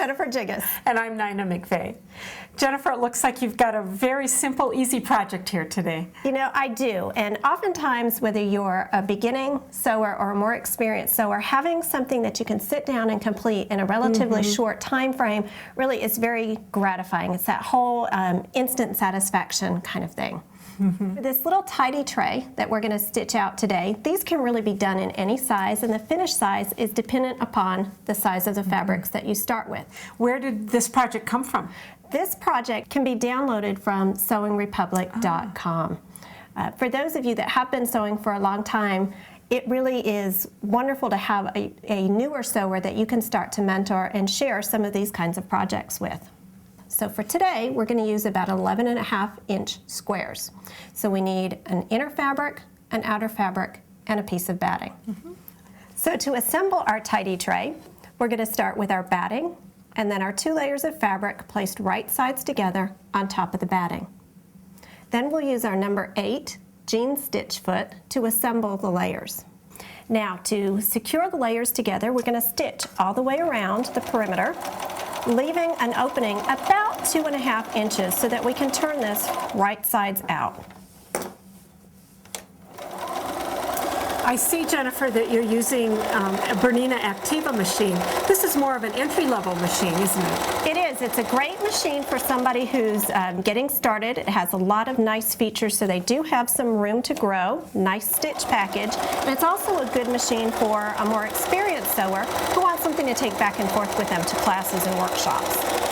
Jennifer Jiggis. And I'm Nina McVeigh. Jennifer, it looks like you've got a very simple, easy project here today. You know, I do, and oftentimes whether you're a beginning sewer or a more experienced sewer, having something that you can sit down and complete in a relatively short time frame really is very gratifying. It's that whole instant satisfaction kind of thing. This little tidy tray that we're going to stitch out today, these can really be done in any size, and the finished size is dependent upon the size of the fabrics that you start with. Where did this project come from? This project can be downloaded from sewingrepublic.com. For those of you that have been sewing for a long time, it really is wonderful to have a newer sewer that you can start to mentor and share some of these kinds of projects with. So for today, we're going to use about 11.5-inch squares. So we need an inner fabric, an outer fabric, and a piece of batting. So to assemble our tidy tray, we're going to start with our batting and then our 2 layers of fabric placed right sides together on top of the batting. Then we'll use our number 8 jean stitch foot to assemble the layers. Now to secure the layers together, we're going to stitch all the way around the perimeter, leaving an opening about 2.5 inches so that we can turn this right sides out. I see, Jennifer, that you're using a BERNINA Activa machine. This is more of an entry-level machine, isn't it? It is. It's a great machine for somebody who's getting started. It has a lot of nice features, so they do have some room to grow, nice stitch package, and it's also a good machine for a more experienced sewer who wants something to take back and forth with them to classes and workshops.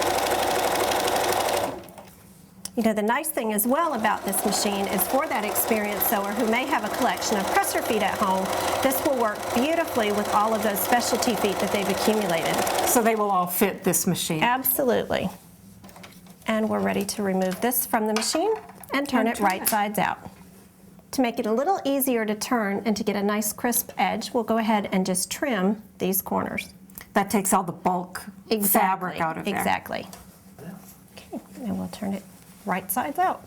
You know, the nice thing as well about this machine is for that experienced sewer who may have a collection of presser feet at home, this will work beautifully with all of those specialty feet that they've accumulated. So they will all fit this machine? Absolutely. And we're ready to remove this from the machine and turn it right sides out. To make it a little easier to turn and to get a nice crisp edge, we'll go ahead and just trim these corners. That takes all the bulk fabric out of there. Exactly. Okay, and we'll turn it right sides out.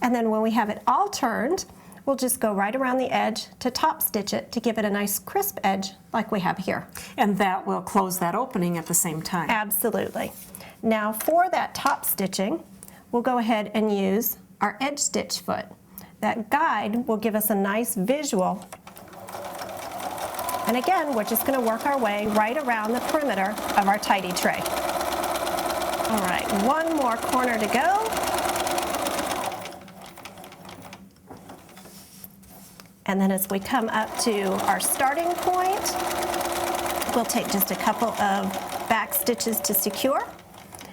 And then when we have it all turned, we'll just go right around the edge to top stitch it to give it a nice crisp edge like we have here. And that will close that opening at the same time. Absolutely. Now for that top stitching, we'll go ahead and use our edge stitch foot. That guide will give us a nice visual. And again, we're just going to work our way right around the perimeter of our tidy tray. All right, one more corner to go. And then as we come up to our starting point, we'll take just a couple of back stitches to secure,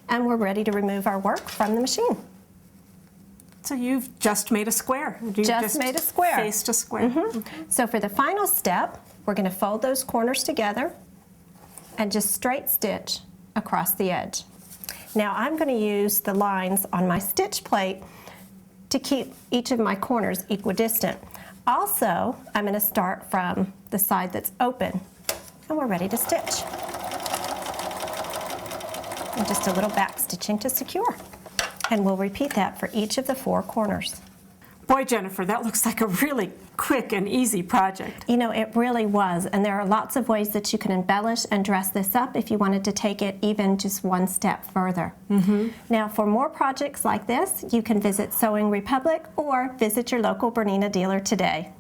and we're ready to remove our work from the machine. So you've just made a square. Just made a square. Faced a square. So for the final step, we're going to fold those corners together and just straight stitch across the edge. Now I'm going to use the lines on my stitch plate to keep each of my corners equidistant. Also, I'm going to start from the side that's open, and we're ready to stitch. And just a little back stitching to secure. And we'll repeat that for each of the 4 corners. Boy, Jennifer, that looks like a really quick and easy project. You know, it really was, and there are lots of ways that you can embellish and dress this up if you wanted to take it even just one step further. Now, for more projects like this, you can visit Sewing Republic or visit your local BERNINA dealer today.